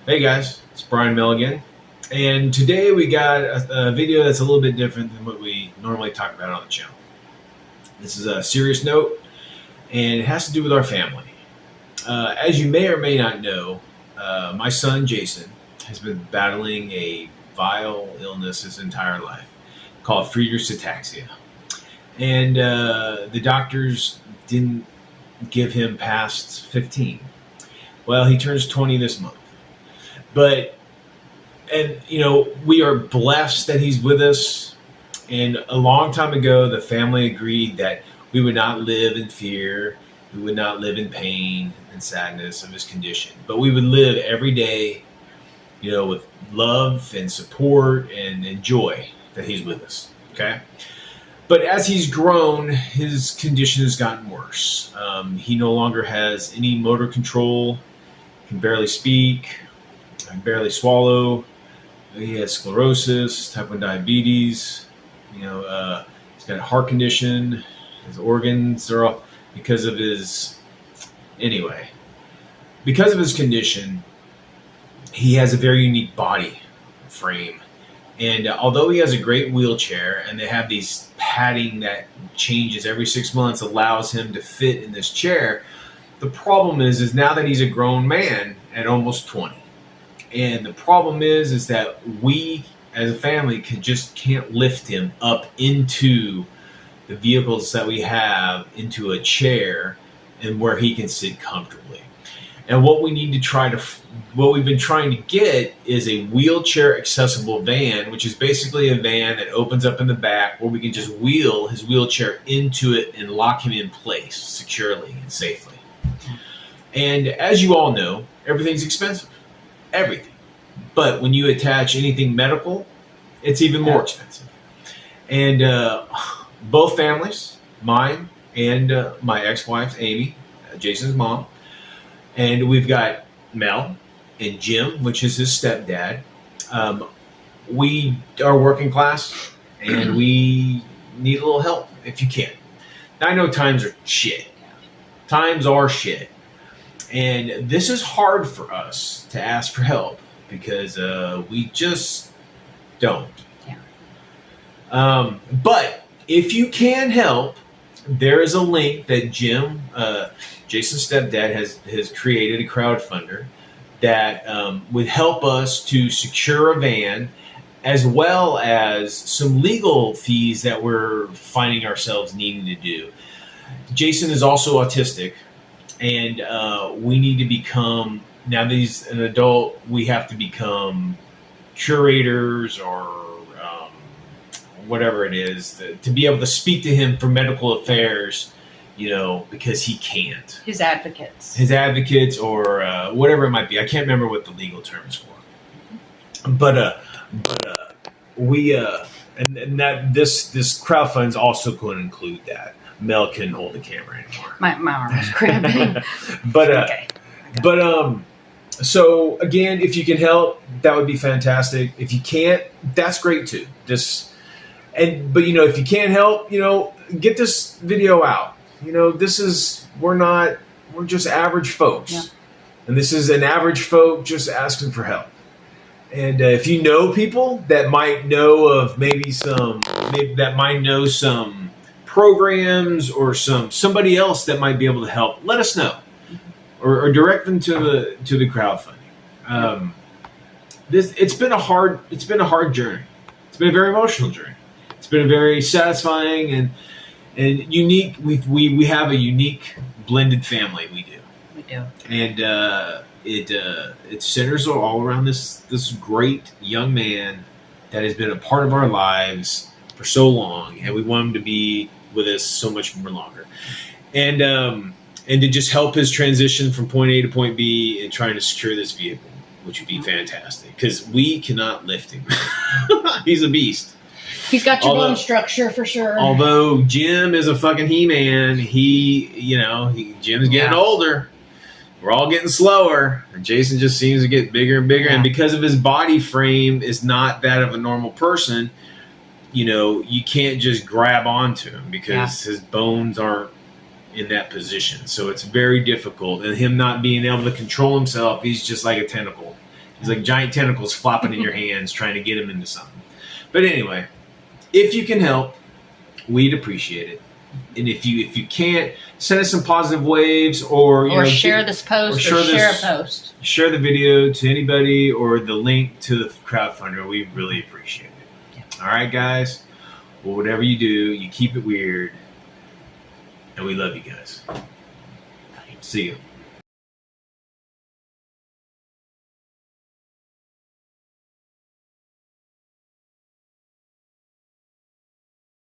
Hey guys, it's Brian Milligan, and today we got a video that's a little bit different than what we normally talk about on the channel. This is a serious note, and it has to do with our family. As you may or may not know, my son Jason has been battling a vile illness his entire life called Friedreich's ataxia, and the doctors didn't give him past 15. Well, he turns 20 this month. But, we are blessed that he's with us. And a long time ago, the family agreed that we would not live in fear. We would not live in pain and sadness of his condition. But we would live every day, with love and support and joy that he's with us. Okay? But as he's grown, his condition has gotten worse. He no longer has any motor control, can barely speak, barely swallow. He has sclerosis, type 1 diabetes. He's got a heart condition. His organs are all because of his condition. He has a very unique body frame, and although he has a great wheelchair, and they have these padding that changes every 6 months, allows him to fit in this chair. The problem is now that he's a grown man at almost 20. And the problem is that we as a family can't lift him up into the vehicles that we have, into a chair, and where he can sit comfortably. And what we've been trying to get is a wheelchair accessible van, which is basically a van that opens up in the back where we can just wheel his wheelchair into it and lock him in place securely and safely. And as you all know, everything's expensive. Everything. But when you attach anything medical, it's even more expensive. And both families, mine and my ex-wife, Amy, Jason's mom, and we've got Mel and Jim, which is his stepdad. We are working class, and we need a little help if you can. Now, I know times are shit. Times are shit. And this is hard for us to ask for help because we just don't. Yeah. But if you can help, there is a link that Jim, Jason's stepdad, has created, a crowdfunder that would help us to secure a van, as well as some legal fees that we're finding ourselves needing to do. Jason is also autistic. And we need to become, now that he's an adult, we have to become curators or whatever it is, to be able to speak to him for medical affairs, because he can't. His advocates. His advocates or whatever it might be. I can't remember what the legal term is for. But we, and that this crowdfund's also going to include that. Mel couldn't hold the camera anymore. My arm was cramping. So again, if you can help, that would be fantastic. If you can't, that's great too. But if you can't help, get this video out. We're just average folks. Yeah. And this is an average folk just asking for help. And if you know people that might know some programs or somebody else that might be able to help, let us know, or direct them to the crowdfunding. It's been a hard journey. It's been a very emotional journey. It's been a very satisfying and unique. We have a unique blended family. We do. And it centers all around this great young man that has been a part of our lives for so long, and we want him to be with us so much more longer, and to just help his transition from point A to point B and trying to secure this vehicle, which would be fantastic because we cannot lift him. He's a beast. He's got your bone structure for sure. Although Jim is a fucking He-Man, Jim's getting older. We're all getting slower, and Jason just seems to get bigger and bigger. Yeah. And because of his body frame is not that of a normal person, you can't just grab onto him because his bones aren't in that position. So it's very difficult. And him not being able to control himself, he's just like a tentacle. It's like giant tentacles flopping in your hands trying to get him into something. But anyway, if you can help, we'd appreciate it. And if you can't, send us some positive waves, or share this post, or share a post. Share the video to anybody, or the link to the crowdfunder. We really appreciate it. Yeah. All right, guys. Well, whatever you do, you keep it weird, and we love you guys. See you.